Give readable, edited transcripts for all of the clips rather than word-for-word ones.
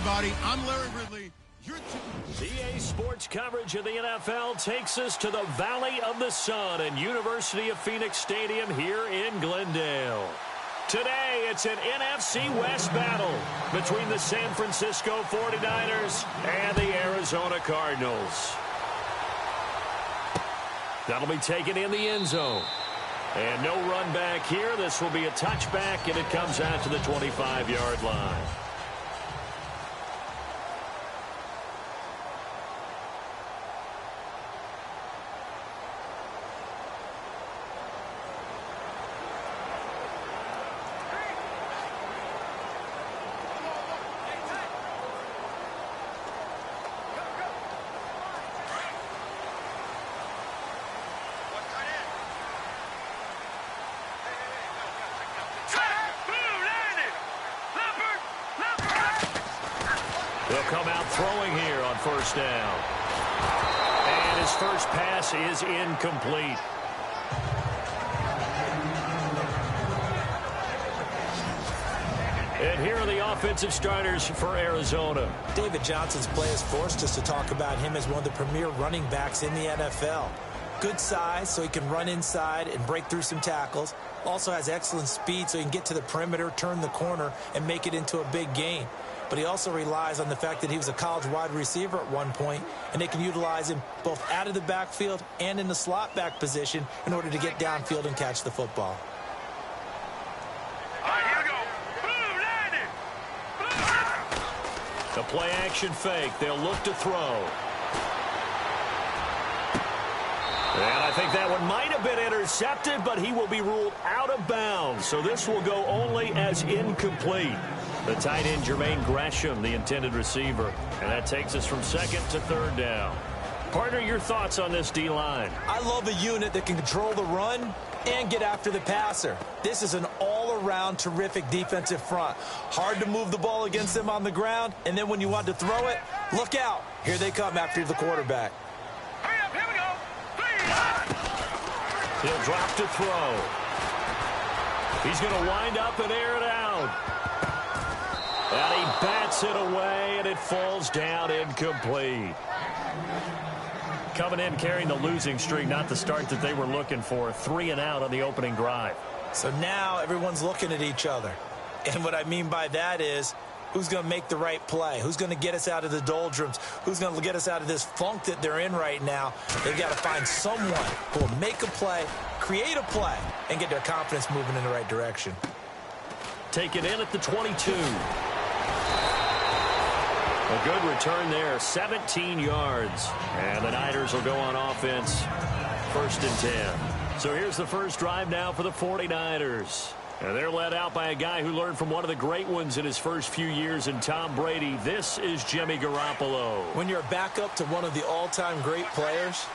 everybody. I'm Larry Ridley. EA Sports coverage of the NFL takes us to the Valley of the Sun and University of Phoenix Stadium here in Glendale. Today, it's an NFC West battle between the San Francisco 49ers and the Arizona Cardinals. That'll be taken in the end zone. And no run back here. This will be a touchback, and it comes out to the 25-yard line. They'll come out throwing here on first down. And his first pass is incomplete. And here are the offensive starters for Arizona. David Johnson's play has forced us to talk about him as one of the premier running backs in the NFL. Good size, so he can run inside and break through some tackles. Also has excellent speed, so he can get to the perimeter, turn the corner, and make it into a big gain. But he also relies on the fact that he was a college wide receiver at one point, and they can utilize him both out of the backfield and in the slot back position in order to get downfield and catch the football. All right, here we go. Boom, landing. The play action fake. They'll look to throw. And I think that one might have been intercepted, but he will be ruled out of bounds. So this will go only as incomplete. The tight end, Jermaine Gresham, the intended receiver. And that takes us from second to third down. Partner, your thoughts on this D-line? I love a unit that can control the run and get after the passer. This is an all-around terrific defensive front. Hard to move the ball against them on the ground, and then when you want to throw it, look out. Here they come after the quarterback. Hurry up, here we go. He'll drop to throw. He's going to wind up and air it out. And he bats it away, and it falls down incomplete. Coming in carrying the losing streak, not the start that they were looking for. 3 and out on the opening drive. So now everyone's looking at each other. And what I mean by that is, who's going to make the right play? Who's going to get us out of the doldrums? Who's going to get us out of this funk that they're in right now? They've got to find someone who will make a play, create a play, and get their confidence moving in the right direction. Take it in at the 22. A good return there, 17 yards. And the Niners will go on offense, 1st and 10. So here's the first drive now for the 49ers. And they're led out by a guy who learned from one of the great ones in his first few years in Tom Brady. This is Jimmy Garoppolo. When you're a backup to one of the all-time great players,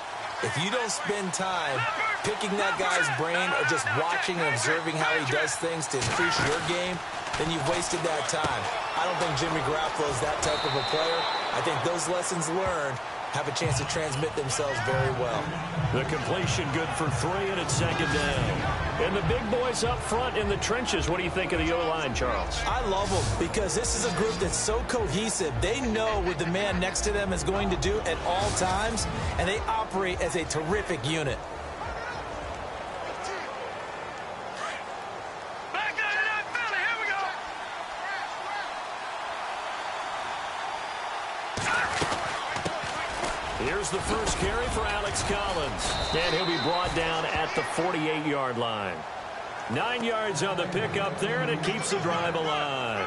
if you don't spend time picking that guy's brain or just watching and observing how he does things to increase your game, then you've wasted that time. I don't think Jimmy Garoppolo is that type of a player. I think those lessons learned have a chance to transmit themselves very well. The completion good for 3, and it's 2nd down. And the big boys up front in the trenches. What do you think of the O-line, Charles? I love them because this is a group that's so cohesive. They know what the man next to them is going to do at all times, and they operate as a terrific unit. Here's the first carry for Alex Collins. And he'll be brought down at the 48-yard line. 9 yards on the pickup there, and it keeps the drive alive.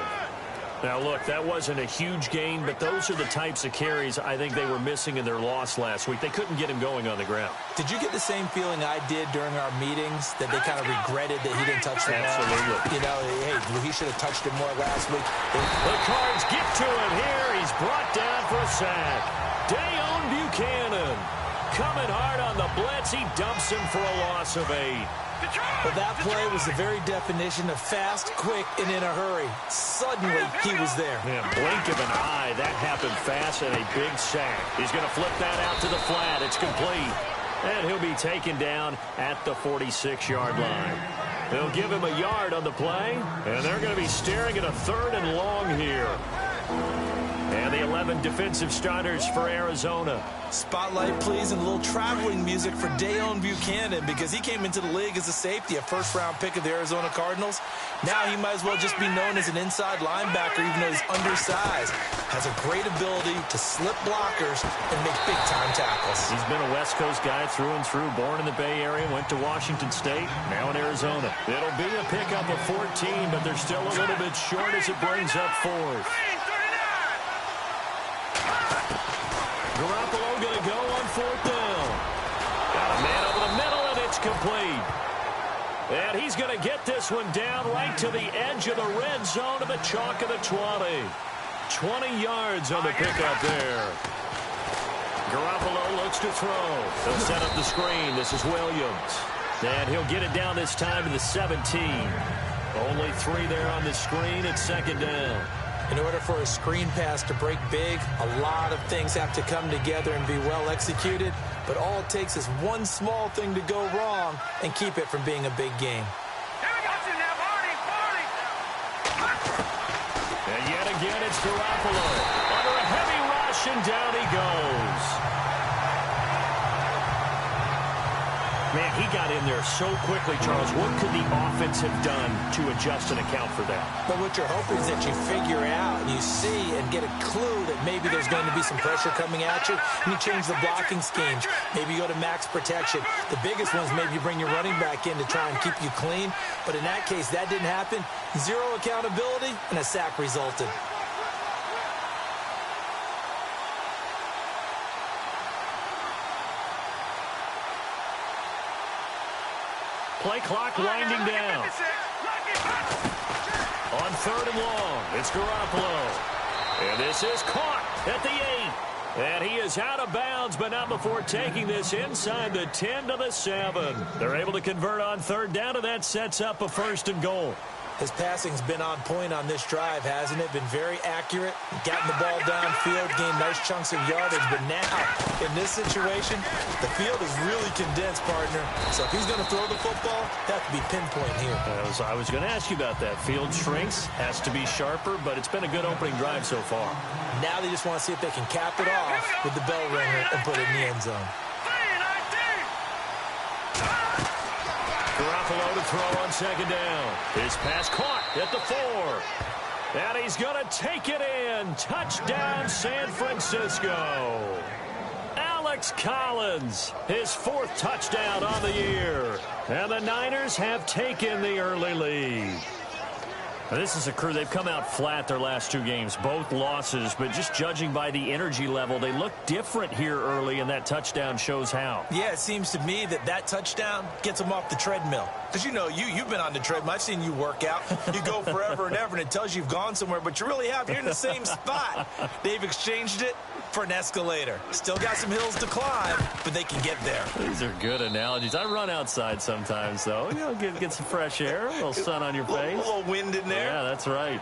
Now, look, that wasn't a huge gain, but those are the types of carries I think they were missing in their loss last week. They couldn't get him going on the ground. Did you get the same feeling I did during our meetings, that they kind of regretted that he didn't touch the ball? Absolutely. You know, hey, he should have touched it more last week. The Cards get to him here. He's brought down for a sack. Dayon Buchanan coming hard on the blitz. He dumps him for a loss of 8. But that play was the very definition of fast, quick, and in a hurry. Suddenly, he was there. Yeah, blink of an eye. That happened fast and a big sack. He's going to flip that out to the flat. It's complete. And he'll be taken down at the 46-yard line. They'll give him a yard on the play, and they're going to be staring at a 3rd and long here. 11 defensive starters for Arizona. Spotlight, please, and a little traveling music for Dayon Buchanan because he came into the league as a safety, a first-round pick of the Arizona Cardinals. Now he might as well just be known as an inside linebacker, even though he's undersized. Has a great ability to slip blockers and make big-time tackles. He's been a West Coast guy through and through, born in the Bay Area, went to Washington State, now in Arizona. It'll be a pickup of 14, but they're still a little bit short as it brings up fourth. Garoppolo going to go on fourth down. Got a man over the middle, and it's complete. And he's going to get this one down right to the edge of the red zone to the chalk of the 20. 20 yards on the pickup there. Garoppolo looks to throw. He'll set up the screen. This is Williams. And he'll get it down this time to the 17. Only 3 there on the screen. It's second down. In order for a screen pass to break big, a lot of things have to come together and be well executed. But all it takes is one small thing to go wrong and keep it from being a big game. And yet again, it's Garoppolo. Under a heavy rush, and down he goes. Man, he got in there so quickly, Charles. What could the offense have done to adjust and account for that? But what you're hoping is that you figure out and you see and get a clue that maybe there's going to be some pressure coming at you, and you change the blocking schemes. Maybe you go to max protection. The biggest ones, maybe you bring your running back in to try and keep you clean. But in that case, that didn't happen. 0 accountability, and a sack resulted. Play clock winding down. On third and long, it's Garoppolo. And this is caught at the 8. And he is out of bounds, but not before taking this inside the 10 to the 7. They're able to convert on third down, and that sets up a first and goal. His passing's been on point on this drive, hasn't it? Been very accurate, gotten the ball downfield, gained nice chunks of yardage. But now, in this situation, the field is really condensed, partner. So if he's going to throw the football, that could be pinpoint here. I was going to ask you about that. Field shrinks, has to be sharper, but it's been a good opening drive so far. Now they just want to see if they can cap it off with the bell ringer and put it in the end zone. Garoppolo to throw on second down. His pass caught at the 4. And he's going to take it in. Touchdown, San Francisco. Alex Collins, his 4th touchdown on the year. And the Niners have taken the early lead. Now, this is a crew, they've come out flat their last 2 games, both losses, but just judging by the energy level, they look different here early, and that touchdown shows how. Yeah, it seems to me that touchdown gets them off the treadmill. Because, you know, you've been on the treadmill. I've seen you work out. You go forever and ever, and it tells you you've gone somewhere, but you really have. You're in the same spot. They've exchanged it for an escalator. Still got some hills to climb, but they can get there. These are good analogies. I run outside sometimes, though. You know, get some fresh air, a little sun on your face. A little wind in there. Yeah, that's right.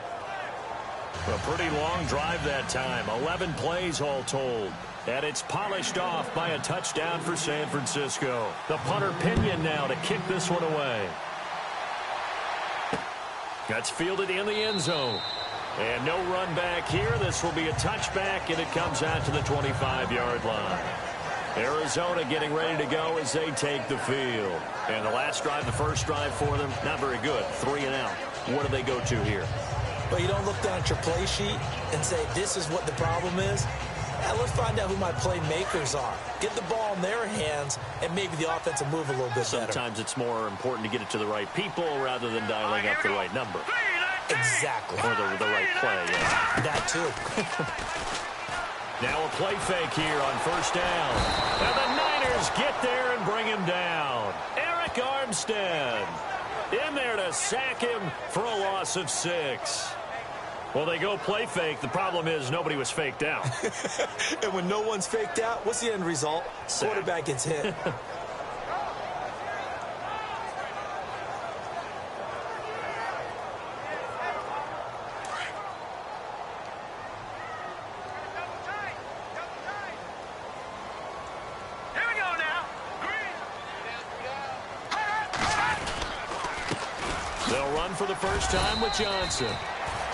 A pretty long drive that time. 11 plays all told. And it's polished off by a touchdown for San Francisco. The punter Pinion now to kick this one away. That's fielded in the end zone. And no run back here. This will be a touchback, and it comes out to the 25-yard line. Arizona getting ready to go as they take the field. And the last drive, the first drive for them, not very good. 3 and out. What do they go to here? Well, you don't look down at your play sheet and say, this is what the problem is. Now, let's find out who my playmakers are. Get the ball in their hands, and maybe the offense will move a little bit better. Sometimes it's more important to get it to the right people rather than dialing up the right number. Exactly. Or the right play, yeah. That too. Now a play fake here on first down. And the Niners get there and bring him down. Eric Armstead in there to sack him for a loss of 6. Well, they go play fake. The problem is nobody was faked out. And when no one's faked out, what's the end result? Sack. Quarterback gets hit. They'll run for the first time with Johnson.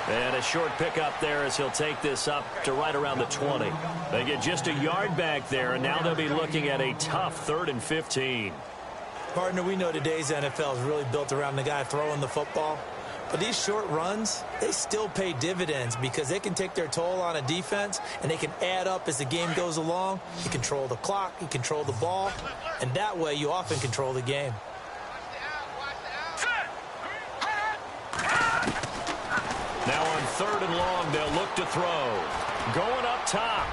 And a short pickup there as he'll take this up to right around the 20. They get just a yard back there, and now they'll be looking at a tough 3rd and 15. Partner, we know today's NFL is really built around the guy throwing the football. But these short runs, they still pay dividends because they can take their toll on a defense, and they can add up as the game goes along. You control the clock, you control the ball, and that way you often control the game. Now on 3rd and long, they'll look to throw. Going up top.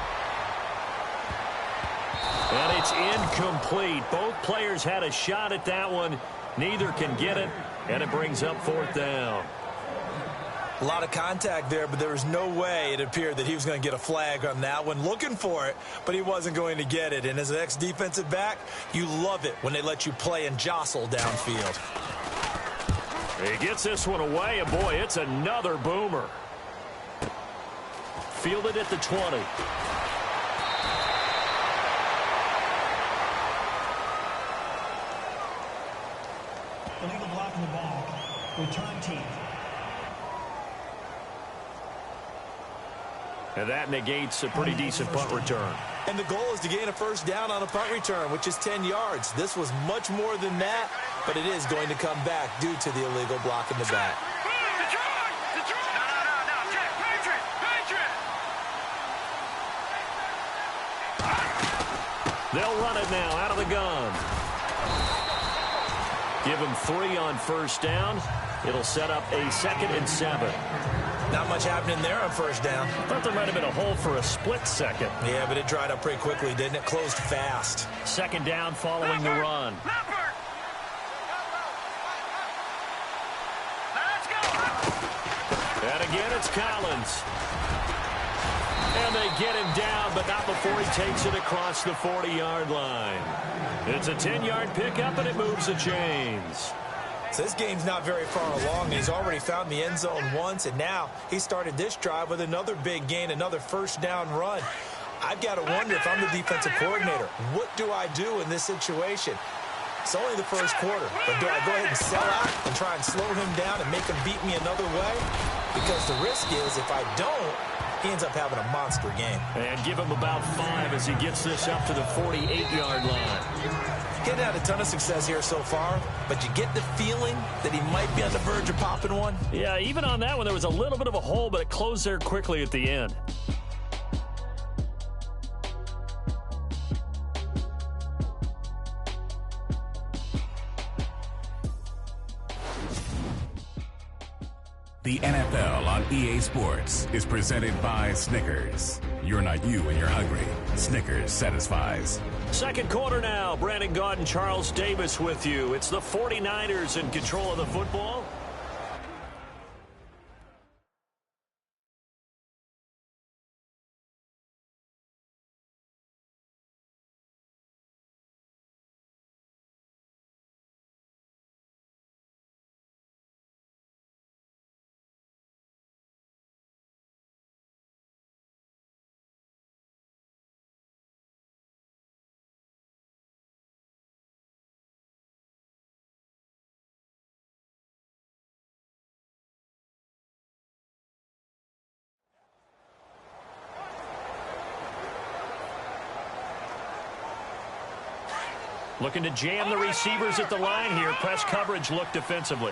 And it's incomplete. Both players had a shot at that one. Neither can get it, and it brings up 4th down. A lot of contact there, but there was no way it appeared that he was going to get a flag on that one. Looking for it, but he wasn't going to get it. And as an ex-defensive back, you love it when they let you play and jostle downfield. He gets this one away, and boy, it's another boomer. Fielded at the 20. Illegal block in the back. Return team. And that negates a pretty decent punt return. And the goal is to gain a 1st down on a punt return, which is 10 yards. This was much more than that, but it is going to come back due to the illegal block in the back. They'll run it now out of the gun. Give him 3 on 1st down. It'll set up a 2nd and 7. Not much happening there on 1st down. Thought there might have been a hole for a split second. Yeah, but it dried up pretty quickly, didn't it? Closed fast. 2nd down following the run. And again, it's Collins. And they get him down, but not before he takes it across the 40-yard line. It's a 10-yard pickup, and it moves the chains. So this game's not very far along, and he's already found the end zone once, and now he started this drive with another big gain, another 1st down run. I've got to wonder if I'm the defensive coordinator, what do I do in this situation? It's only the 1st quarter, but do I go ahead and sell out and try and slow him down and make him beat me another way? Because the risk is if I don't, he ends up having a monster game. And give him about 5 as he gets this up to the 48-yard line. Getting had a ton of success here so far, but you get the feeling that he might be on the verge of popping one. Yeah, even on that one, there was a little bit of a hole, but it closed there quickly at the end. The NFL on EA Sports is presented by Snickers. You're not you when you're hungry. Snickers satisfies. 2nd quarter now. Brandon Gaud and Charles Davis with you. It's the 49ers in control of the football. Looking to jam the receivers at the line here. Press coverage look defensively.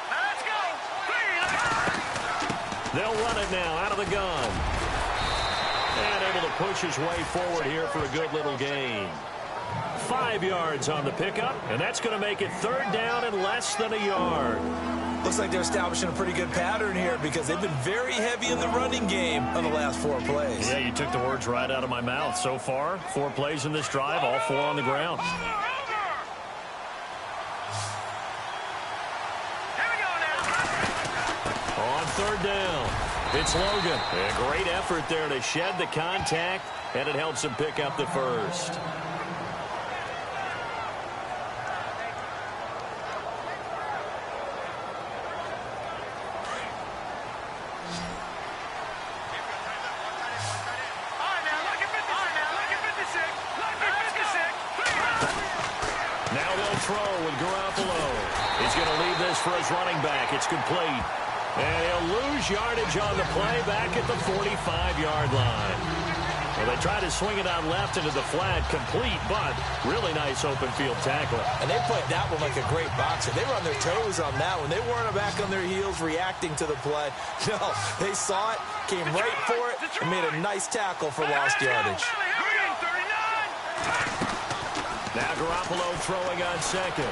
Let's go. They'll run it now out of the gun. And able to push his way forward here for a good little gain. 5 yards on the pickup, and that's going to make it 3rd down and less than a yard. Looks like they're establishing a pretty good pattern here because they've been very heavy in the running game on the last 4 plays. Yeah, you took the words right out of my mouth. So far, 4 plays in this drive, all 4 on the ground. Here we go now. On 3rd down, it's Logan. A great effort there to shed the contact, and it helps him pick up the 1st. Now they'll throw with Garoppolo. He's going to leave this for his running back. It's complete. And he'll lose yardage on the play back at the 45-yard line. Well, they try to swing it out left into the flat, complete, but really nice open field tackle. And they played that one like a great boxer. They were on their toes on that one. They weren't back on their heels reacting to the play. No, they saw it, came right for it, and made a nice tackle for lost yardage. Now Garoppolo throwing on second.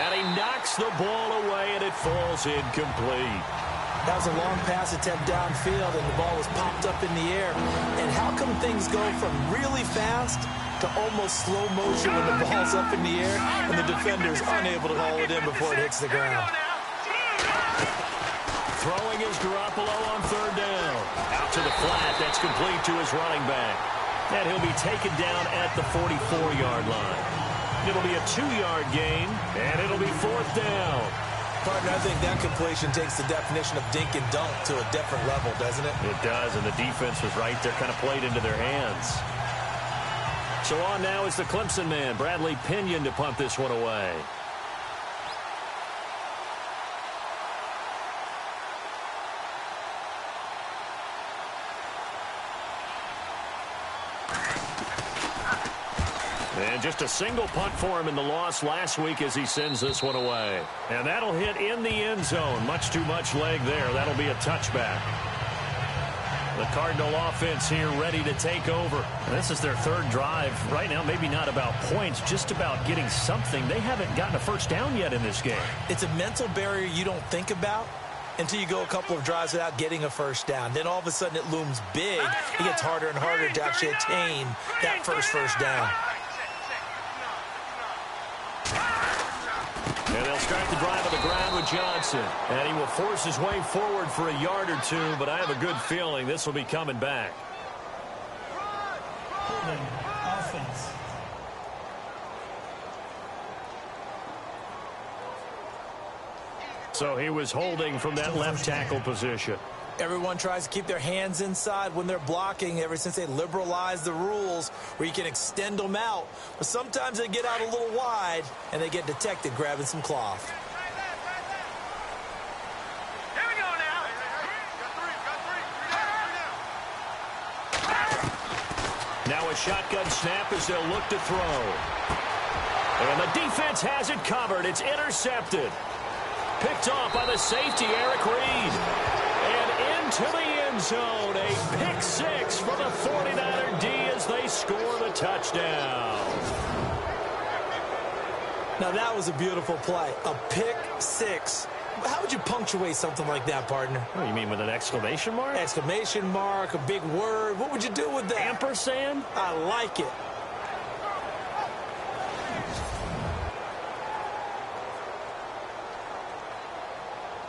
And he knocks the ball away, and it falls incomplete. That was a long pass attempt downfield, and the ball was popped up in the air. And how come things go from really fast to almost slow motion when the ball's up in the air and the defender's unable to haul it in before it hits the ground? Throwing is Garoppolo on third down. Out to the flat. That's complete to his running back. And he'll be taken down at the 44-yard line. It'll be a 2-yard gain, and it'll be fourth down. Partner, I think that completion takes the definition of dink and dunk to a different level, doesn't it? It does, and the defense was right there, kind of played into their hands. So on now is the Clemson man, Bradley Pinion, to punt this one away. And just a single punt for him in the loss last week as he sends this one away. And that'll hit in the end zone. Much too much leg there. That'll be a touchback. The Cardinal offense here ready to take over. And this is their third drive. Right now, maybe not about points, just about getting something. They haven't gotten a first down yet in this game. It's a mental barrier you don't think about until you go a couple of drives without getting a first down. Then all of a sudden it looms big. It gets harder and harder to actually attain that first down. And they'll start the drive on the ground with Johnson. And he will force his way forward for a yard or two, but I have a good feeling this will be coming back. Offense. So he was holding from that left tackle position. Everyone tries to keep their hands inside when they're blocking ever since they liberalized the rules where you can extend them out. But sometimes they get out a little wide and they get detected grabbing some cloth. Here we go now. Now a shotgun snap as they'll look to throw. And the defense has it covered. It's intercepted. Picked off by the safety, Eric Reed. And into the end zone, a pick six for the 49er D as they score the touchdown. Now that was a beautiful play, a pick six. How would you punctuate something like that, partner? What do you mean, with an exclamation mark? Exclamation mark, a big word. What would you do with that? Ampersand? I like it.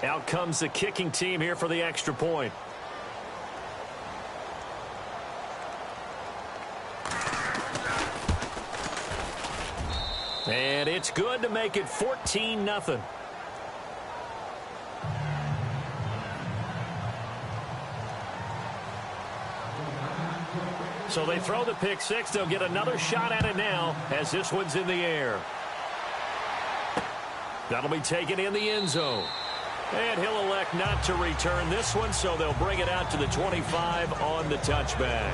Out comes the kicking team here for the extra point. And it's good to make it 14-0. So they throw the pick six. They'll get another shot at it now as this one's in the air. That'll be taken in the end zone. And he'll elect not to return this one, so they'll bring it out to the 25 on the touchback.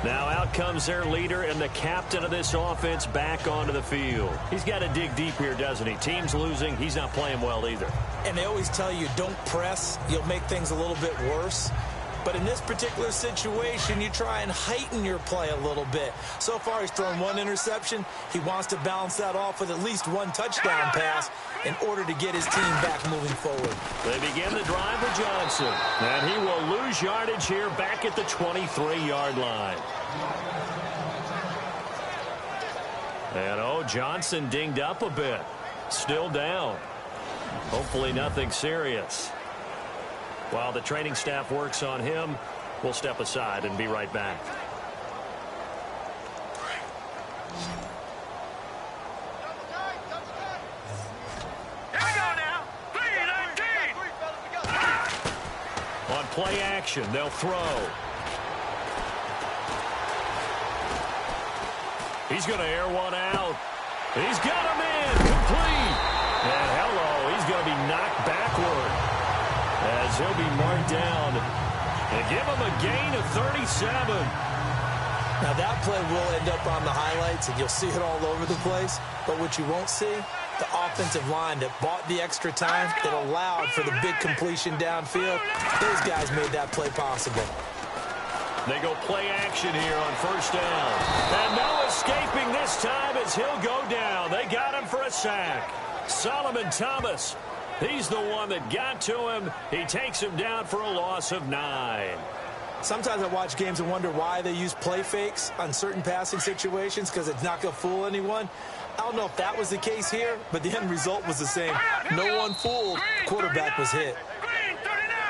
Now out comes their leader and the captain of this offense back onto the field. He's got to dig deep here, doesn't he? Team's losing. He's not playing well either. And they always tell you, don't press. You'll make things a little bit worse. But in this particular situation, you try and heighten your play a little bit. So far, he's thrown one interception. He wants to balance that off with at least one touchdown pass in order to get his team back moving forward. They begin the drive with Johnson. And he will lose yardage here back at the 23-yard line. And, Johnson dinged up a bit. Still down. Hopefully nothing serious. While the training staff works on him, we'll step aside and be right back. Here we go now. 3-19. On play action, they'll throw. He's going to air one out. He's got him in. Complete. And hello, he's going to be knocked backward as he'll be marked down. And give him a gain of 37. Now, that play will end up on the highlights, and you'll see it all over the place. But what you won't see, the offensive line that bought the extra time, that allowed for the big completion downfield. Those guys made that play possible. They go play action here on first down. And no escaping this time as he'll go down. They got him for a sack. Solomon Thomas, he's the one that got to him. He takes him down for a loss of 9. Sometimes I watch games and wonder why they use play fakes on certain passing situations, because it's not going to fool anyone. I don't know if that was the case here, but the end result was the same. No one fooled. Quarterback was hit.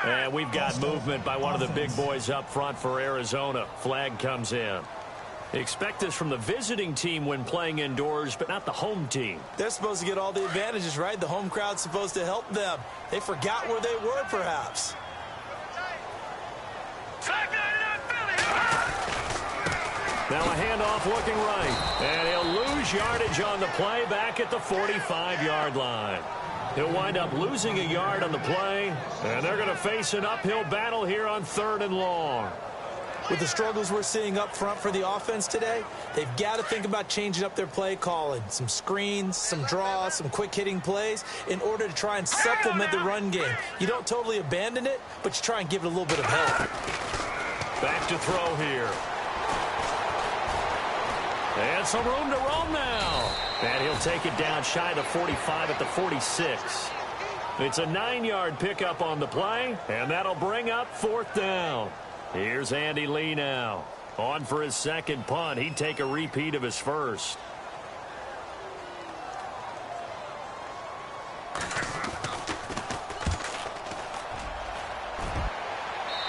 And we've got movement by one of the big boys up front for Arizona. Flag comes in. Expect this from the visiting team when playing indoors, but not the home team. They're supposed to get all the advantages, right? The home crowd's supposed to help them. They forgot where they were, perhaps. Now a handoff looking right. And he'll lose yardage on the play back at the 45-yard line. He'll wind up losing a yard on the play, and they're going to face an uphill battle here on 3rd and long. With the struggles we're seeing up front for the offense today, they've got to think about changing up their play calling. Some screens, some draws, some quick-hitting plays in order to try and supplement the run game. You don't totally abandon it, but you try and give it a little bit of help. Back to throw here. And some room to roam now. And he'll take it down shy of 45 at the 46. It's a 9-yard pickup on the play, and that'll bring up 4th down. Here's Andy Lee now. On for his second punt. He'd take a repeat of his first.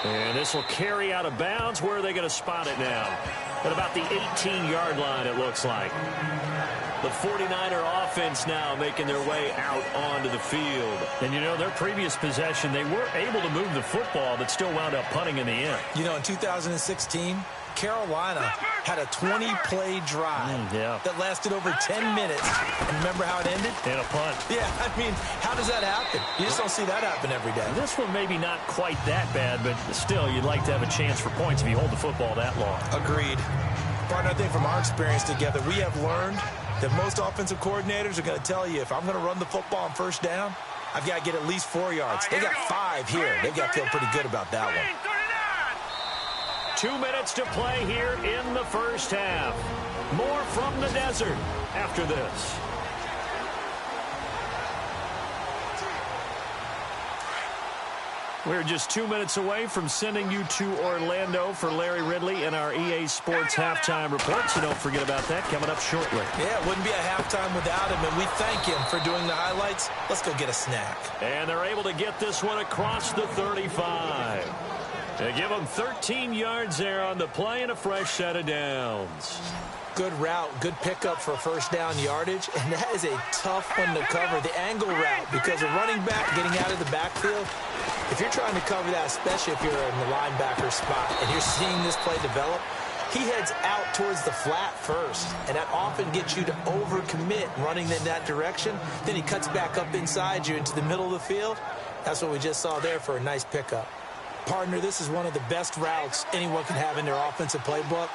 And this will carry out of bounds. Where are they going to spot it now? At about the 18-yard line, it looks like. The 49er offense now making their way out onto the field. And, you know, their previous possession, they were able to move the football, but still wound up punting in the end. You know, in 2016, Carolina had a 20-play drive that lasted over 10 minutes. And remember how it ended? In a punt. Yeah, I mean, how does that happen? You just don't see that happen every day. This one maybe not quite that bad, but still, you'd like to have a chance for points if you hold the football that long. Agreed. Partner, I think from our experience together, we have learned that most offensive coordinators are going to tell you, if I'm going to run the football on first down, I've got to get at least 4 yards. They got 5 here. They've got to feel pretty good about that one. 2 minutes to play here in the first half. More from the desert after this. We're just 2 minutes away from sending you to Orlando for Larry Ridley and our EA Sports halftime report, so don't forget about that coming up shortly. Yeah, it wouldn't be a halftime without him, and we thank him for doing the highlights. Let's go get a snack. And they're able to get this one across the 35. They give them 13 yards there on the play and a fresh set of downs. Good route, good pickup for first down yardage, and that is a tough one to cover, the angle route, because a running back getting out of the backfield, if you're trying to cover that, especially if you're in the linebacker spot and you're seeing this play develop, he heads out towards the flat first, and that often gets you to overcommit running in that direction. Then he cuts back up inside you into the middle of the field. That's what we just saw there for a nice pickup. Partner, this is one of the best routes anyone can have in their offensive playbook.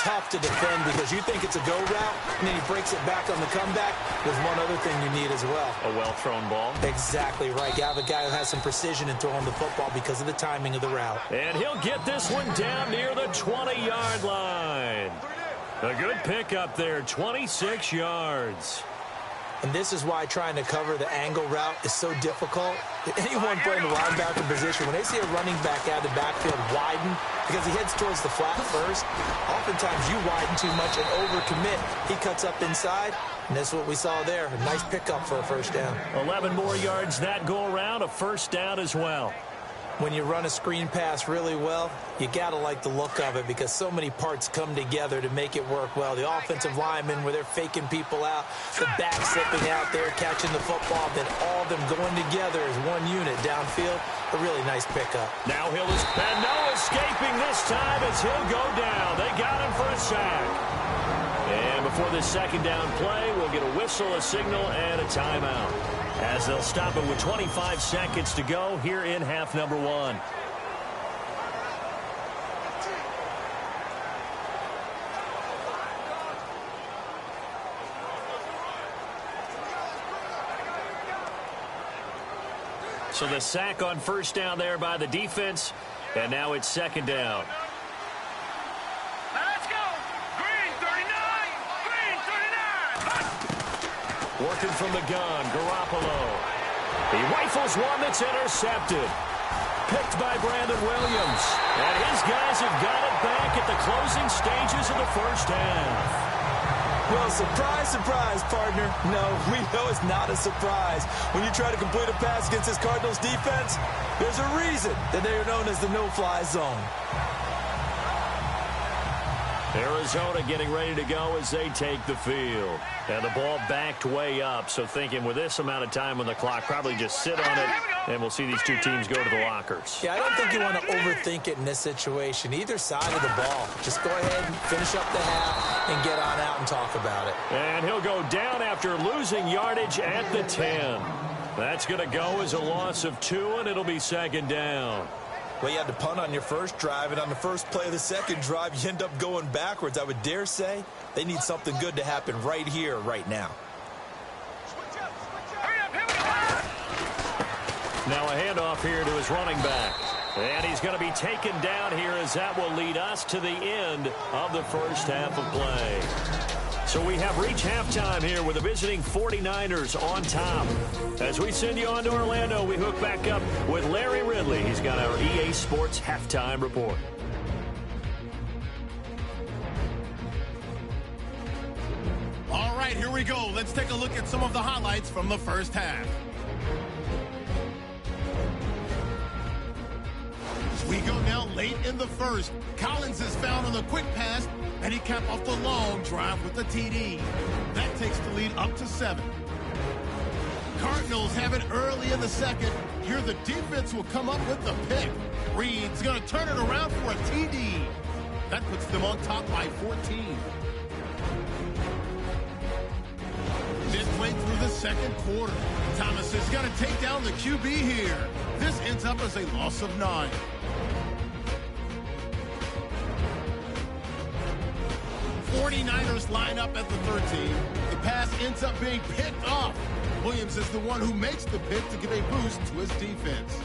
Tough to defend because you think it's a go route, and then he breaks it back on the comeback. There's one other thing you need as well. A well-thrown ball. Exactly right. You have a guy who has some precision in throwing the football because of the timing of the route. And he'll get this one down near the 20-yard line. A good pickup there, 26 yards. And this is why trying to cover the angle route is so difficult. Anyone playing the linebacker position, when they see a running back out of the backfield widen, because he heads towards the flat first, oftentimes you widen too much and overcommit. He cuts up inside, and that's what we saw there. A nice pickup for a first down. 11 more yards that go around, a first down as well. When you run a screen pass really well, you got to like the look of it because so many parts come together to make it work well. The offensive linemen, where they're faking people out, the back slipping out there, catching the football, then all of them going together as one unit downfield. A really nice pickup. Now and no escaping this time as he'll go down. They got him for a sack. And before this second down play, we'll get a whistle, a signal, and a timeout, as they'll stop it with 25 seconds to go here in half number one. So the sack on first down there by the defense, and now it's second down. Let's go. Green 39. Green 39. Working from the gun, Garoppolo. He rifles one that's intercepted. Picked by Brandon Williams. And his guys have got it back at the closing stages of the first half. Well, surprise, surprise, partner. No, we know it's not a surprise. When you try to complete a pass against this Cardinals defense, there's a reason that they are known as the no-fly zone. Arizona getting ready to go as they take the field. And the ball backed way up, so thinking with this amount of time on the clock, probably just sit on it, and we'll see these two teams go to the lockers. Yeah, I don't think you want to overthink it in this situation. Either side of the ball. Just go ahead and finish up the half and get on out and talk about it. And he'll go down after losing yardage at the 10. That's going to go as a loss of 2, and it'll be second down. Well, you had to punt on your first drive, and on the first play of the second drive, you end up going backwards. I would dare say they need something good to happen right here, right now. Now a handoff here to his running back. And he's going to be taken down here as that will lead us to the end of the first half of play. So we have reached halftime here with the visiting 49ers on top. As we send you on to Orlando, we hook back up with Larry Ridley. He's got our EA Sports halftime report. All right, here we go. Let's take a look at some of the highlights from the first half. We go now late in the first. Collins is found on the quick pass, and he capped off the long drive with the TD. That takes the lead up to 7. Cardinals have it early in the second. Here the defense will come up with the pick. Reed's going to turn it around for a TD. That puts them on top by 14. Midway through the second quarter, Thomas is going to take down the QB here. This ends up as a loss of 9. The 49ers line up at the 13. The pass ends up being picked off. Williams is the one who makes the pick to give a boost to his defense.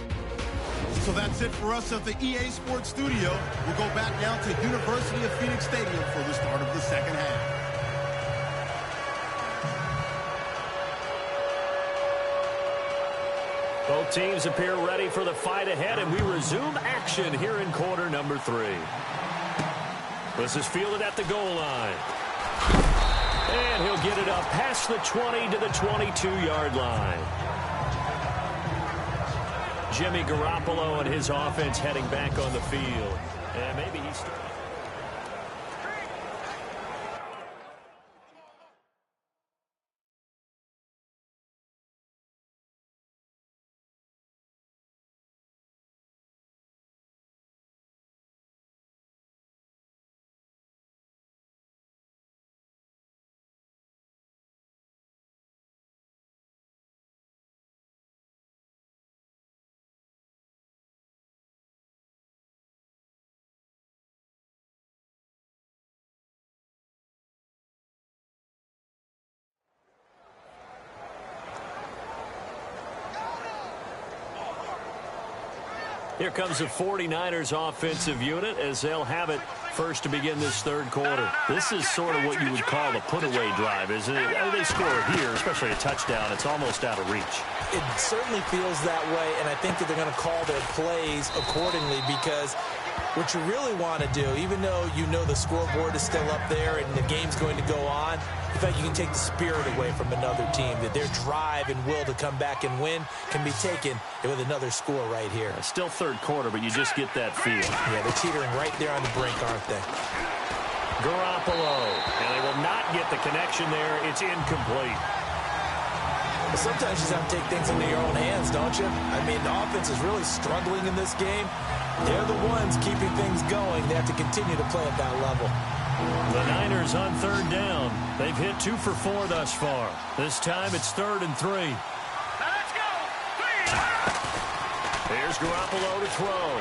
So that's it for us at the EA Sports Studio. We'll go back now to University of Phoenix Stadium for the start of the second half. Both teams appear ready for the fight ahead, and we resume action here in quarter number 3. This is fielded at the goal line. And he'll get it up past the 20 to the 22-yard line. Jimmy Garoppolo and his offense heading back on the field. And maybe he's starting. Here comes the 49ers offensive unit as they'll have it first to begin this third quarter. This is sort of what you would call a put-away drive, isn't it? They score here, especially a touchdown. It's almost out of reach. It certainly feels that way, and I think that they're going to call their plays accordingly because what you really want to do, even though you know the scoreboard is still up there and the game's going to go on, in fact, you can take the spirit away from another team, that their drive and will to come back and win can be taken with another score right here. Still third quarter, but you just get that feel. Yeah, they're teetering right there on the brink, aren't they? Garoppolo, and they will not get the connection there. It's incomplete. But sometimes you just have to take things into your own hands, don't you? I mean, the offense is really struggling in this game. They're the ones keeping things going. They have to continue to play at that level. The Niners on third down. They've hit 2 for 4 thus far. This time it's 3rd and 3. Now let's go. 3. Here's Garoppolo to throw.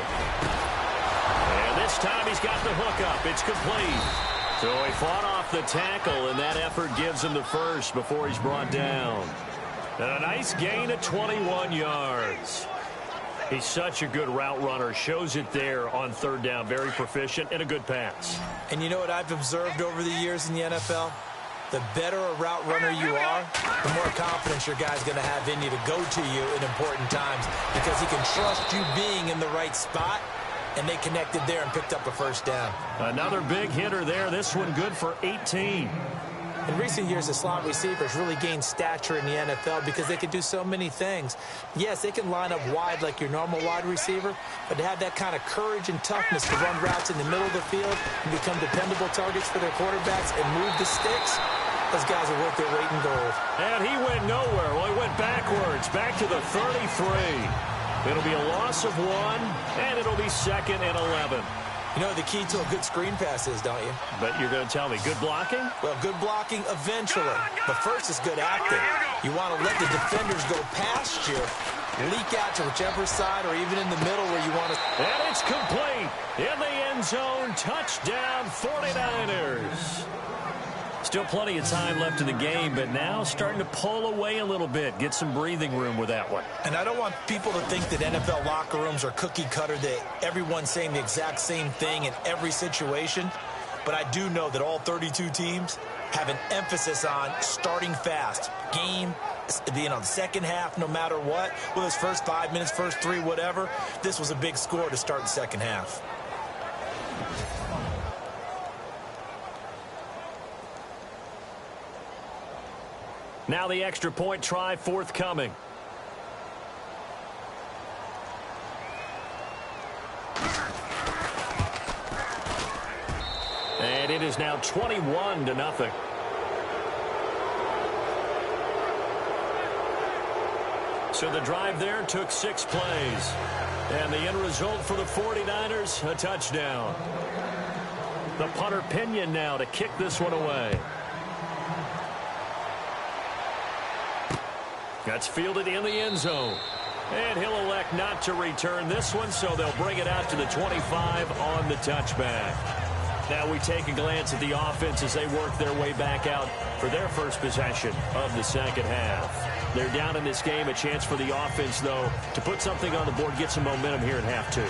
And this time he's got the hook up. It's complete. So he fought off the tackle, and that effort gives him the first before he's brought down. And a nice gain of 21 yards. He's such a good route runner. Shows it there on third down. Very proficient and a good pass. And you know what I've observed over the years in the NFL? The better a route runner you are, the more confidence your guy's going to have in you to go to you in important times because he can trust you being in the right spot, and they connected there and picked up a first down. Another big hitter there. This one good for 18. In recent years, the slot receivers really gained stature in the NFL because they can do so many things. Yes, they can line up wide like your normal wide receiver, but to have that kind of courage and toughness to run routes in the middle of the field and become dependable targets for their quarterbacks and move the sticks, those guys are worth their weight in gold. And he went nowhere. Well, he went backwards, back to the 33. It'll be a loss of 1, and it'll be 2nd and 11. You know the key to a good screen pass is, don't you? But you're going to tell me, good blocking? Well, good blocking eventually. But first is good acting. You want to let the defenders go past you, leak out to whichever side or even in the middle where you want to. And it's complete. In the end zone, touchdown 49ers. Still plenty of time left in the game, but now starting to pull away a little bit. Get some breathing room with that one. And I don't want people to think that NFL locker rooms are cookie cutter, that everyone's saying the exact same thing in every situation. But I do know that all 32 teams have an emphasis on starting fast. Game, being on the second half, no matter what. Whether it's first 5 minutes, first 3, whatever. This was a big score to start the second half. Now the extra point try forthcoming. And it is now 21-0. So the drive there took 6 plays. And the end result for the 49ers, a touchdown. The punter Pinion now to kick this one away. That's fielded in the end zone. And he'll elect not to return this one, so they'll bring it out to the 25 on the touchback. Now we take a glance at the offense as they work their way back out for their first possession of the second half. They're down in this game. A chance for the offense, though, to put something on the board, get some momentum here in half 2.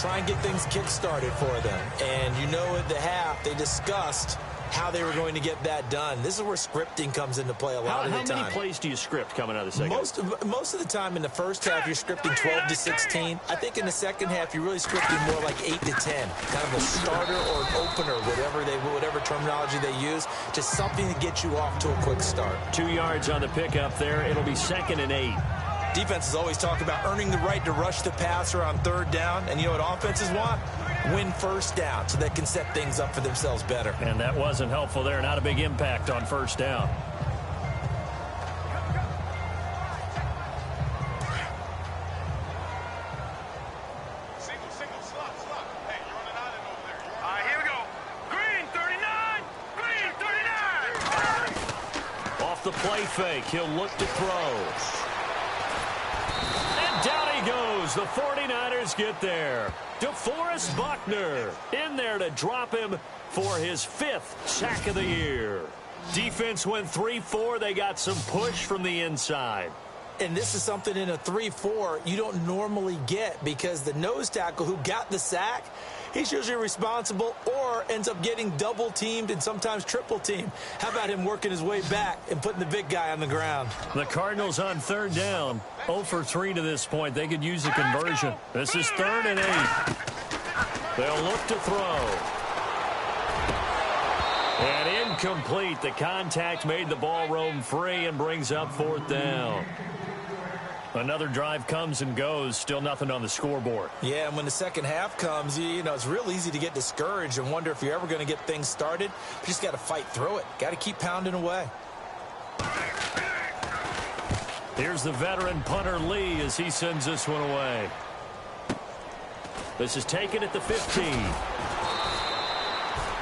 Try and get things kick-started for them. And you know at the half, they discussed how they were going to get that done. This is where scripting comes into play a lot of the time. How many plays do you script coming out of the second? Most of the time in the first half, you're scripting 12 to 16. I think in the second half, you're really scripting more like 8 to 10. Kind of a starter or an opener, whatever terminology they use. Just something to get you off to a quick start. 2 yards on the pickup there. It'll be 2nd and 8. Defenses always talk about earning the right to rush the passer on third down. And you know what offenses want? Win first down so they can set things up for themselves better. And that wasn't helpful there. Not a big impact on first down. Single, slot. Hey, you're on an island over there. All right, here we go. Green 39. Off the play fake, he'll look to throw. And down he goes. The 49ers get there. DeForest Buckner in there to drop him for his 5th sack of the year. Defense went 3-4. They got some push from the inside. And this is something in a 3-4 you don't normally get because the nose tackle who got the sack, he's usually responsible or ends up getting double-teamed and sometimes triple-teamed. How about him working his way back and putting the big guy on the ground? The Cardinals on third down, 0 for 3 to this point. They could use a conversion. This is 3rd and 8. They'll look to throw. And incomplete. The contact made the ball roam free and brings up 4th down. Another drive comes and goes. Still nothing on the scoreboard. Yeah, and when the second half comes, you know, it's real easy to get discouraged and wonder if you're ever going to get things started. You just got to fight through it. Got to keep pounding away. Here's the veteran punter Lee as he sends this one away. This is taken at the 15.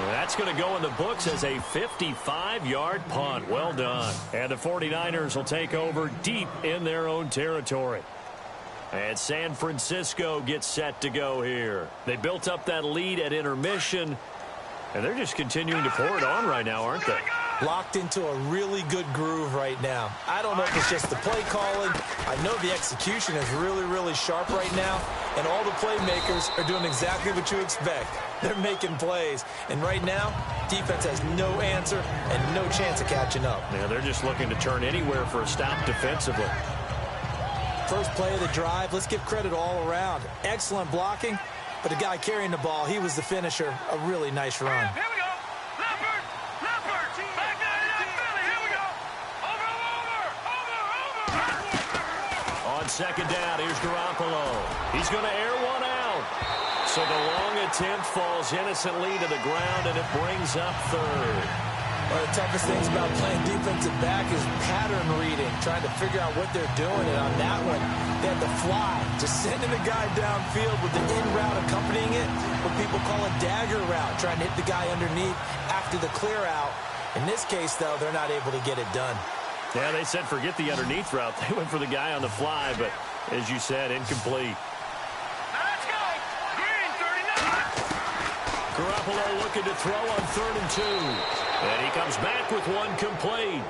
Well, that's going to go in the books as a 55-yard punt. Well done. And the 49ers will take over deep in their own territory. And San Francisco gets set to go here. They built up that lead at intermission, and they're just continuing to pour it on right now, aren't they? Locked into a really good groove right now. I don't know if it's just the play calling. I know the execution is really, really sharp right now, and all the playmakers are doing exactly what you expect. They're making plays, and right now, defense has no answer and no chance of catching up. Yeah, they're just looking to turn anywhere for a stop defensively. First play of the drive, let's give credit all around. Excellent blocking, but the guy carrying the ball, he was the finisher. A really nice run. Here we go. Leopard. Back down, Philly. Here we go. Over. On second down, here's Garoppolo. He's going to air one out. So the long attempt falls innocently to the ground, and it brings up third. One of the toughest things about playing defensive back is pattern reading, trying to figure out what they're doing. And on that one, they had to fly, just sending the guy downfield with the in route accompanying it, what people call a dagger route, trying to hit the guy underneath after the clear out. In this case, though, they're not able to get it done. Yeah, they said forget the underneath route. They went for the guy on the fly, but as you said, incomplete. Now let's go. Green, 39. Garoppolo looking to throw on 3rd and 2. And he comes back with one complete.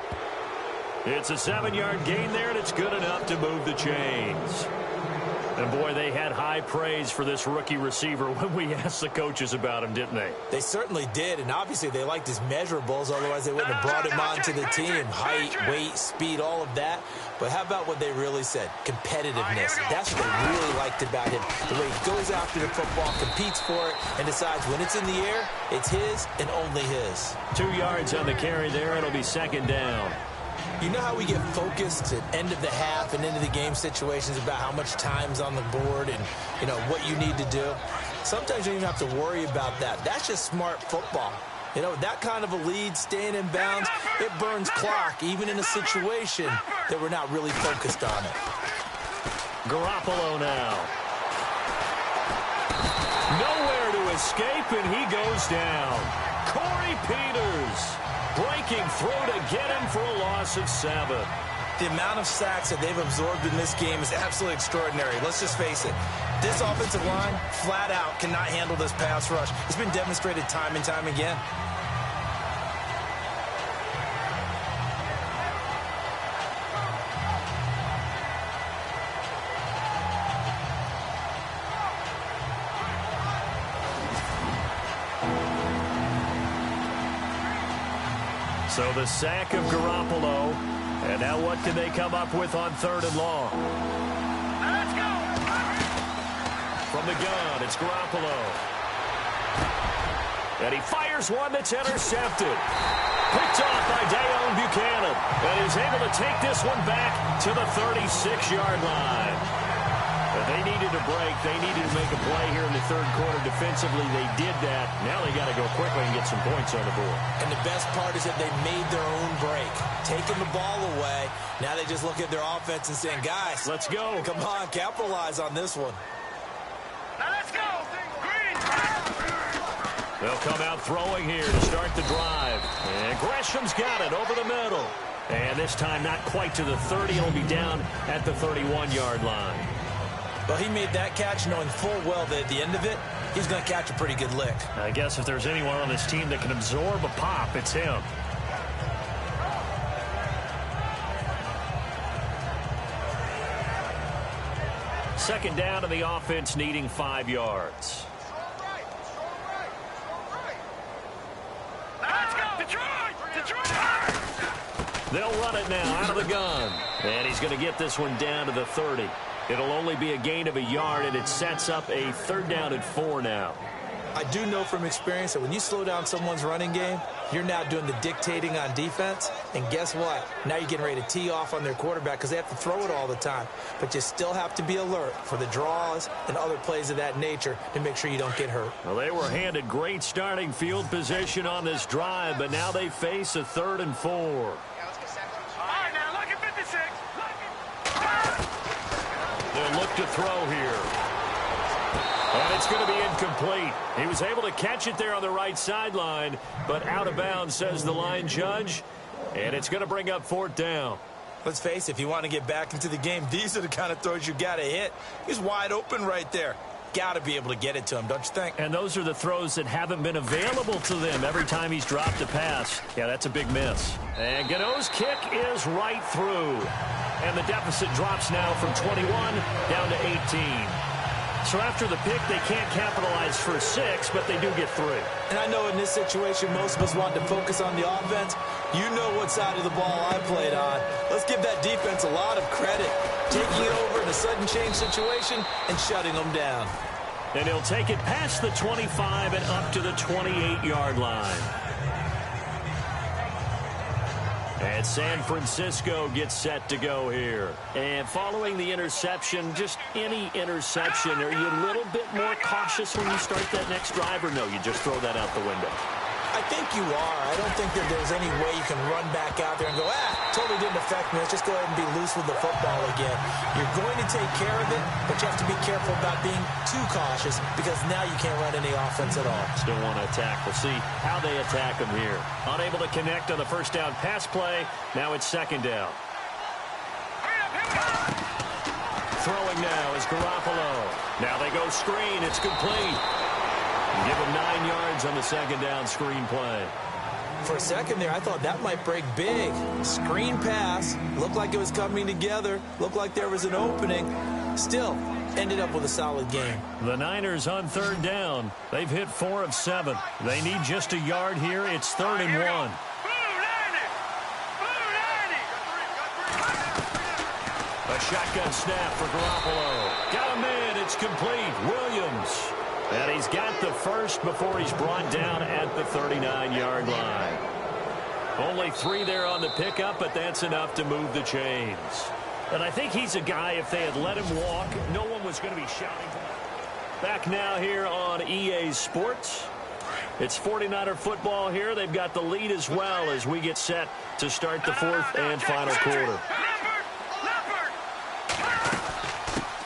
It's a 7-yard gain there, and it's good enough to move the chains. And, boy, they had high praise for this rookie receiver when we asked the coaches about him, didn't they? They certainly did, and obviously they liked his measurables, otherwise they wouldn't have brought him onto the team. Height, weight, speed, all of that. But how about what they really said? Competitiveness. That's what they really liked about him. The way he goes after the football, competes for it, and decides when it's in the air, it's his and only his. 2 yards on the carry there. It'll be second down. You know how we get focused at end of the half and into the game situations about how much time's on the board and, you know, what you need to do? Sometimes you don't even have to worry about that. That's just smart football. You know, that kind of a lead, staying in bounds, it burns clock, even in a situation that we're not really focused on it. Garoppolo now. Nowhere to escape, and he goes down. Corey Peters breaking through to get him for a loss of 7. The amount of sacks that they've absorbed in this game is absolutely extraordinary. Let's just face it. This offensive line, flat out, cannot handle this pass rush. It's been demonstrated time and time again. So the sack of Garoppolo. And now what can they come up with on 3rd and long? Let's go. From the gun, it's Garoppolo. And he fires one that's intercepted. Picked off by Dayon Buchanan. And he's able to take this one back to the 36-yard line. But they needed a break. They needed to make a play here in the 3rd quarter. Defensively, they did that. Now they got to go quickly and get some points on the board. And the best part is that they made their own break. Taking the ball away. Now they just look at their offense and saying, guys, let's go. Come on, capitalize on this one. Now let's go. Green. They'll come out throwing here to start the drive. And Gresham's got it over the middle. And this time not quite to the 30. It'll be down at the 31-yard line. Well, he made that catch knowing full well that at the end of it, he's going to catch a pretty good lick. I guess if there's anyone on this team that can absorb a pop, it's him. Second down to the offense, needing 5 yards. Let's go. Detroit. They'll run it now out of the gun. And he's going to get this one down to the 30. It'll only be a gain of a yard, and it sets up a 3rd down and 4 now. I do know from experience that when you slow down someone's running game, you're now doing the dictating on defense. And guess what? Now you're getting ready to tee off on their quarterback because they have to throw it all the time. But you still have to be alert for the draws and other plays of that nature to make sure you don't get hurt. Well, they were handed great starting field position on this drive, but now they face a 3rd and 4. All right, now look at 56. They'll look to throw here. And it's going to be incomplete. He was able to catch it there on the right sideline, but out of bounds, says the line judge. And it's going to bring up 4th down. Let's face it, if you want to get back into the game, these are the kind of throws you got to hit. He's wide open right there. Got to be able to get it to him, don't you think? And those are the throws that haven't been available to them every time he's dropped a pass. Yeah, that's a big miss. And Gano's kick is right through. And the deficit drops now from 21 down to 18. So after the pick, they can't capitalize for 6, but they do get 3. And I know in this situation, most of us want to focus on the offense. You know what side of the ball I played on. Let's give that defense a lot of credit. Taking it over in a sudden change situation and shutting them down. And he'll take it past the 25 and up to the 28-yard line. And San Francisco gets set to go here. And following the interception, just any interception, are you a little bit more cautious when you start that next drive, or no, you just throw that out the window? I think you are. I don't think that there's any way you can run back out there and go, totally didn't affect me. Let's just go ahead and be loose with the football again. You're going to take care of it, but you have to be careful about being too cautious because now you can't run any offense at all. Still want to attack. We'll see how they attack him here. Unable to connect on the first down pass play. Now it's 2nd down. Throwing now is Garoppolo. Now they go screen. It's complete. Give him 9 yards on the 2nd down screen play. For a second there, I thought that might break big. Screen pass. Looked like it was coming together. Looked like there was an opening. Still, ended up with a solid game. The Niners on 3rd down. They've hit 4 of 7. They need just a yard here. It's 3rd and 1. A shotgun snap for Garoppolo. Got him in. It's complete. Williams. And he's got the first before he's brought down at the 39-yard line. Only 3 there on the pickup, but that's enough to move the chains. And I think he's a guy, if they had let him walk, no one was going to be shouting. Back now here on EA Sports. It's 49er football here. They've got the lead as well as we get set to start the 4th and final quarter.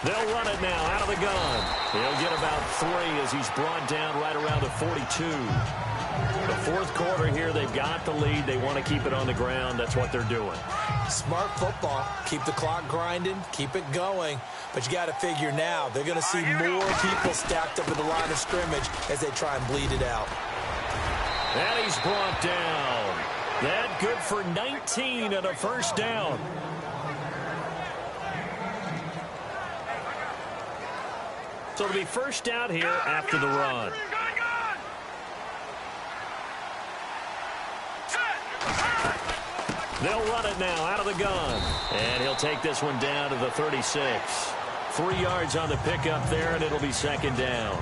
They'll run it now out of the gun. He'll get about 3 as he's brought down right around the 42. The 4th quarter here, they've got the lead. They want to keep it on the ground. That's what they're doing. Smart football. Keep the clock grinding. Keep it going. But you got to figure now, they're going to see more people stacked up at the line of scrimmage as they try and bleed it out. And he's brought down. That good for 19 and a first down. So it'll be first down here after the run. They'll run it now out of the gun. And he'll take this one down to the 36. 3 yards on the pickup there, and it'll be 2nd down.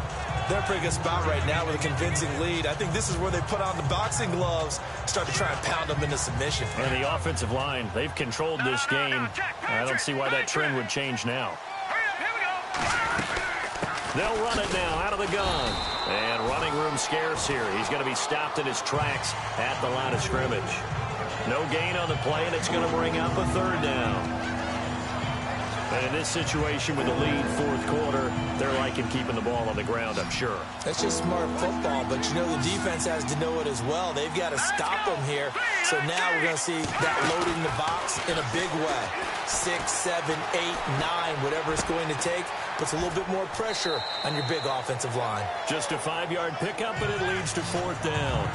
They're in a pretty good spot right now with a convincing lead. I think this is where they put on the boxing gloves, start to try and pound them into submission. And the offensive line, they've controlled this game. I don't see why that trend would change now. They'll run it now out of the gun. And running room scarce here. He's going to be stopped in his tracks at the line of scrimmage. No gain on the play, and it's going to bring up a 3rd down. And in this situation with the lead 4th quarter, they're liking keeping the ball on the ground, I'm sure. That's just smart football, but you know the defense has to know it as well. They've got to stop them here. So now we're going to see that load in the box in a big way. 6, 7, 8, 9, whatever it's going to take, puts a little bit more pressure on your big offensive line. Just a 5-yard pickup, and it leads to 4th down.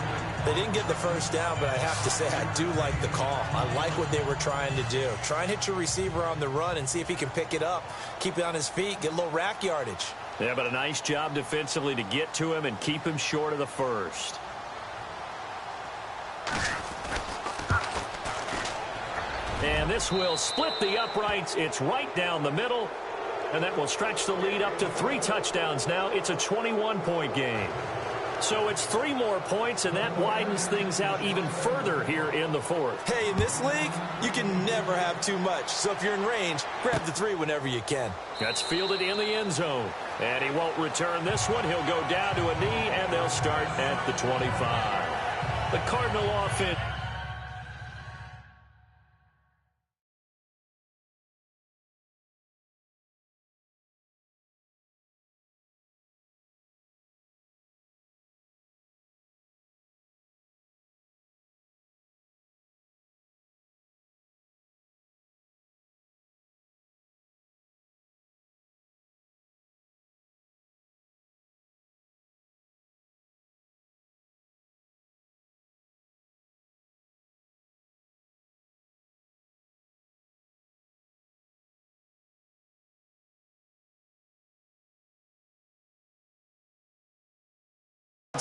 They didn't get the first down, but I have to say I do like the call. I like what they were trying to do. Try and hit your receiver on the run and see if he can pick it up, keep it on his feet, get a little rack yardage. Yeah, but a nice job defensively to get to him and keep him short of the first. And this will split the uprights. It's right down the middle. And that will stretch the lead up to 3 touchdowns now. It's a 21-point game. So it's 3 more points, and that widens things out even further here in the 4th. Hey, in this league, you can never have too much. So if you're in range, grab the 3 whenever you can. That's fielded in the end zone. And he won't return this one. He'll go down to a knee, and they'll start at the 25. The Cardinal offense.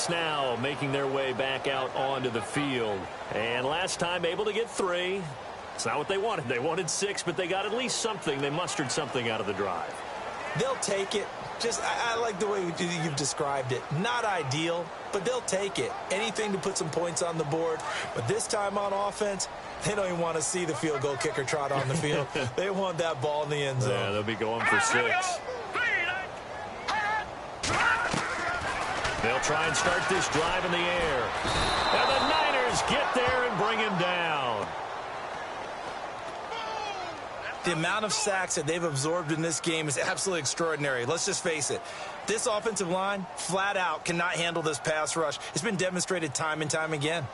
Now making their way back out onto the field. And last time able to get 3. It's not what they wanted. They wanted 6, but they got at least something. They mustered something out of the drive. They'll take it. I like the way you've described it. Not ideal, but they'll take it. Anything to put some points on the board. But this time on offense, they don't even want to see the field goal kicker trot on the field. They want that ball in the end zone. Yeah, they'll be going for 6. They'll try and start this drive in the air. And the Niners get there and bring him down. The amount of sacks that they've absorbed in this game is absolutely extraordinary. Let's just face it. This offensive line, flat out, cannot handle this pass rush. It's been demonstrated time and time again.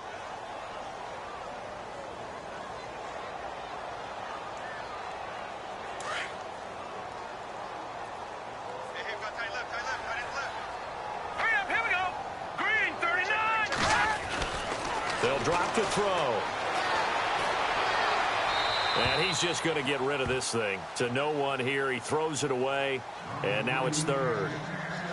They'll drop to throw. And he's just going to get rid of this thing. To no one here. He throws it away. And now it's 3rd.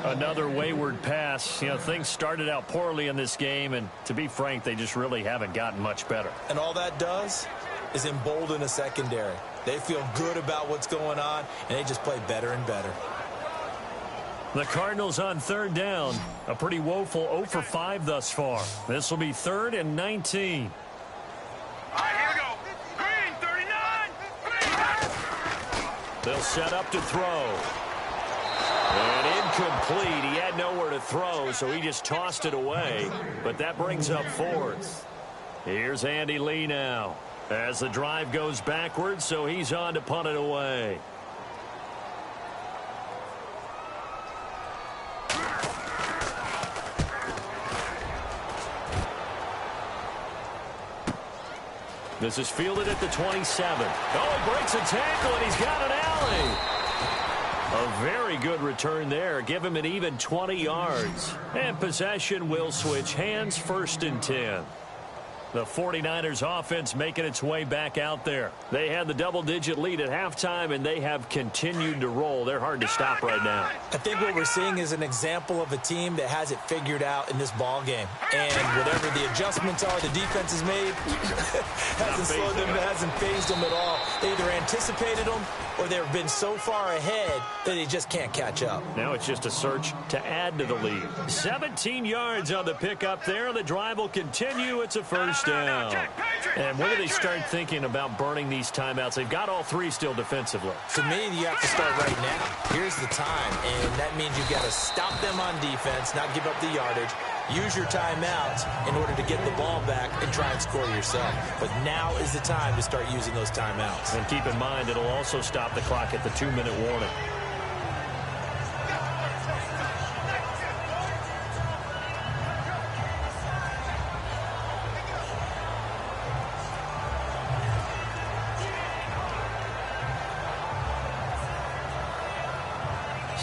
Another wayward pass. You know, things started out poorly in this game. And to be frank, they just really haven't gotten much better. And all that does is embolden a secondary. They feel good about what's going on. And they just play better and better. The Cardinals on 3rd down. A pretty woeful 0 for 5 thus far. This will be 3rd and 19. All right, here we go. Green, 39. Green. They'll set up to throw. And incomplete. He had nowhere to throw, so he just tossed it away. But that brings up 4th. Here's Andy Lee now. As the drive goes backwards, so he's on to punt it away. This is fielded at the 27. Oh, he breaks a tackle, and he's got an alley. A very good return there. Give him an even 20 yards. And possession will switch hands, 1st and 10. The 49ers offense making its way back out there. They had the double-digit lead at halftime, and they have continued to roll. They're hard to stop right now. I think what we're seeing is an example of a team that has it figured out in this ball game. And whatever the adjustments are the defense has made, hasn't slowed them, hasn't phased them at all. They either anticipated them or they've been so far ahead that they just can't catch up. Now it's just a search to add to the lead. 17 yards on the pickup there. The drive will continue. It's a 1st down. And when do they start thinking about burning these timeouts? They've got all 3 still defensively. To me, you have to start right now. Here's the time, and that means you've got to stop them on defense, not give up the yardage, use your timeouts in order to get the ball back and try and score yourself. But now is the time to start using those timeouts. And keep in mind, it'll also stop the clock at the 2-minute warning.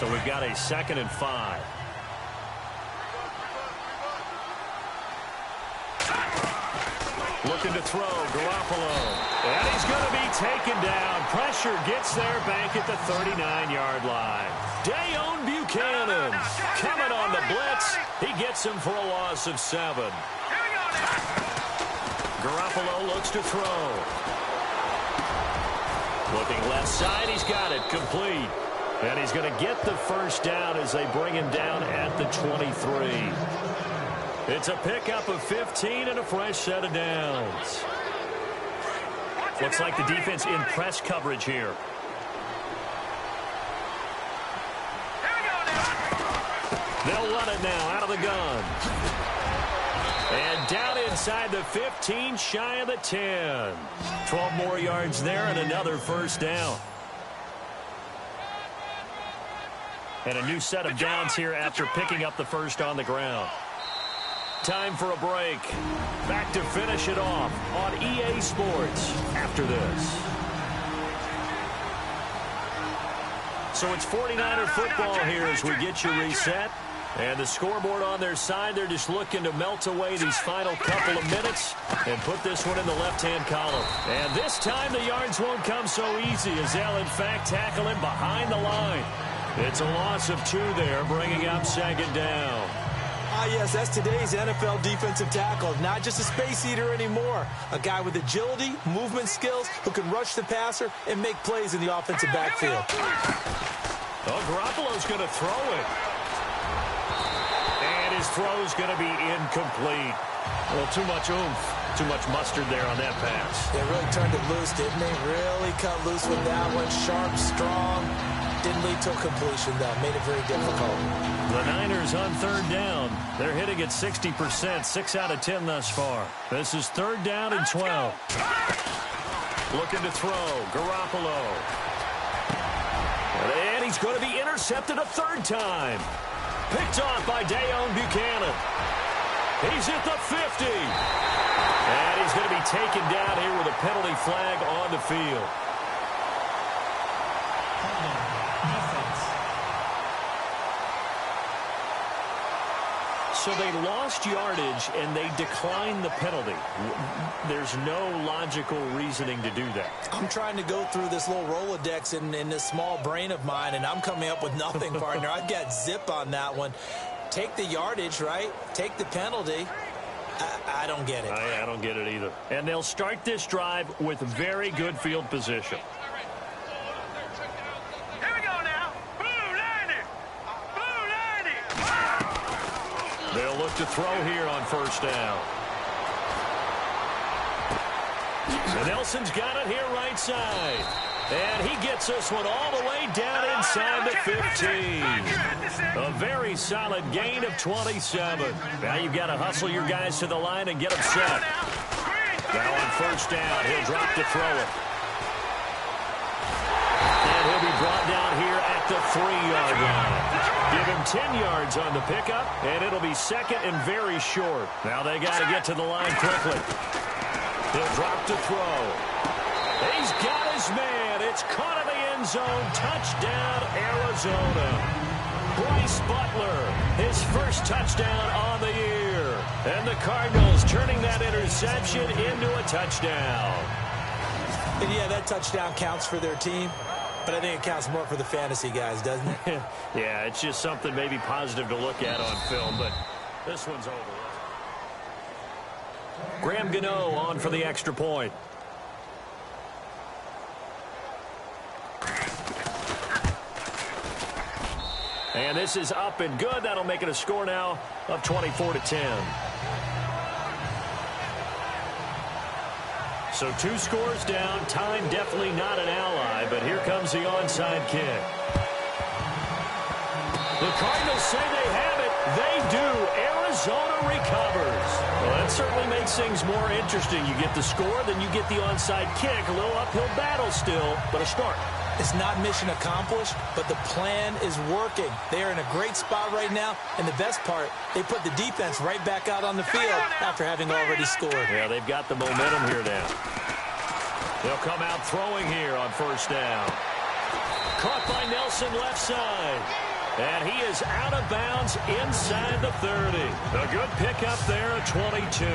So we've got a 2nd and 5. Looking to throw, Garoppolo. And he's going to be taken down. Pressure gets there back at the 39-yard line. Dayon Buchanan coming on the blitz. He gets him for a loss of 7. Garoppolo looks to throw. Looking left side, he's got it, complete. And he's going to get the 1st down as they bring him down at the 23. It's a pickup of 15 and a fresh set of downs. Looks like the defense in press coverage here. They'll run it now out of the gun. And down inside the 15, shy of the 10. 12 more yards there and another 1st down. And a new set of downs here after picking up the 1st on the ground. Time for a break. Back to finish it off on EA Sports after this. So it's 49er football here as we get you reset. And the scoreboard on their side, they're just looking to melt away these final couple of minutes and put this one in the left-hand column. And this time the yards won't come so easy as they'll, in fact, tackle him behind the line. It's a loss of 2 there, bringing up 2nd down. Ah, yes, that's today's NFL defensive tackle. Not just a space eater anymore. A guy with agility, movement skills, who can rush the passer and make plays in the offensive backfield. Oh, Garoppolo's going to throw it. And his throw's going to be incomplete. Well, too much oomph, too much mustard there on that pass. They really turned it loose, didn't they? Really cut loose with that one. Sharp, strong. Didn't lead to a completion, though. Made it very difficult. The Niners on third down. They're hitting at 60%, 6 out of 10 thus far. This is third down and 12. Looking to throw. Garoppolo. And he's going to be intercepted a third time. Picked off by Dayon Buchanan. He's at the 50. And he's going to be taken down here with a penalty flag on the field. So they lost yardage, and they declined the penalty. There's no logical reasoning to do that. I'm trying to go through this little Rolodex in this small brain of mine, and I'm coming up with nothing, partner. I've got zip on that one. Take the yardage, right? Take the penalty. I don't get it. I don't get it either. And they'll start this drive with very good field position. Here we go now. Blue 90. Blue 90. They'll look to throw here on first down. And Nelson's got it here right side. And he gets this one all the way down inside the 15. A very solid gain of 27. Now you've got to hustle your guys to the line and get them set. Now on first down, he'll drop to throw it. And he'll be brought down here at the 3-yard line. Give him 10 yards on the pickup, and it'll be second and very short. Now they got to get to the line quickly. He'll drop to throw. He's got his man. It's caught in the end zone. Touchdown, Arizona. Bryce Butler, his first touchdown on the year. And the Cardinals turning that interception into a touchdown. And yeah, that touchdown counts for their team, but I think it counts more for the fantasy guys, doesn't it? Yeah, it's just something maybe positive to look at on film, but this one's over. Graham Gano on for the extra point. And this is up and good. That'll make it a score now of 24-10. So 2 scores down. Time definitely not an ally, but here comes the onside kick. The Cardinals say they have it. They do. Arizona recovers. Well, that certainly makes things more interesting. You get the score, then you get the onside kick. A little uphill battle still, but a start. It's not mission accomplished, but the plan is working. They are in a great spot right now, and the best part, they put the defense right back out on the field after having already scored. Yeah, they've got the momentum here now. They'll come out throwing here on first down. Caught by Nelson left side. And he is out of bounds inside the 30. A good pickup there at 22.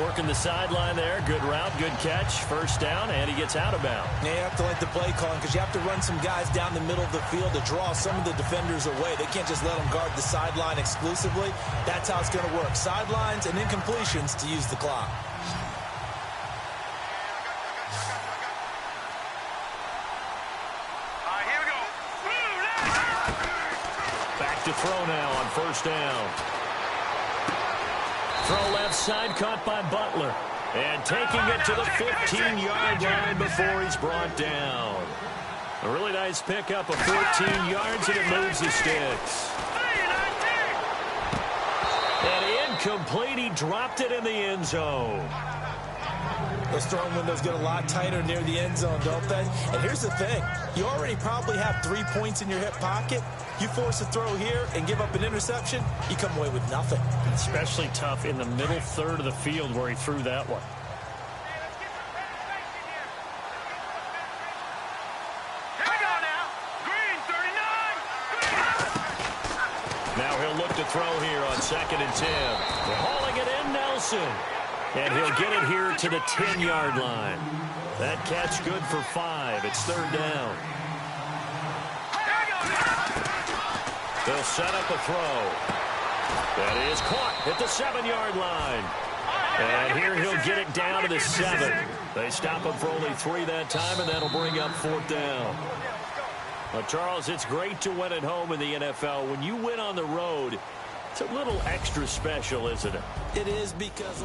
Working the sideline there. Good route, good catch. First down, and he gets out of bounds. Yeah, you have to like the play calling because you have to run some guys down the middle of the field to draw some of the defenders away. They can't just let them guard the sideline exclusively. That's how it's going to work. Sidelines and incompletions to use the clock. To throw now on first down. Throw left side, caught by Butler. And taking it to the 15-yard line before he's brought down. A really nice pickup of 14 yards, and it moves the sticks. And incomplete, he dropped it in the end zone. Those throwing windows get a lot tighter near the end zone, don't they? And here's the thing. You already probably have 3 points in your hip pocket. You force a throw here and give up an interception, you come away with nothing. Especially tough in the middle third of the field where he threw that one. Now he'll look to throw here on 2nd and 10. They're hauling it in, Nelson. And he'll get it here to the 10-yard line. That catch good for 5. It's third down. They'll set up a throw. That is caught at the 7-yard line. And here he'll get it down to the 7. They stop him for only 3 that time, and that'll bring up 4th down. Well, Charles, it's great to win at home in the NFL. When you win on the road, it's a little extra special, isn't it? It is, because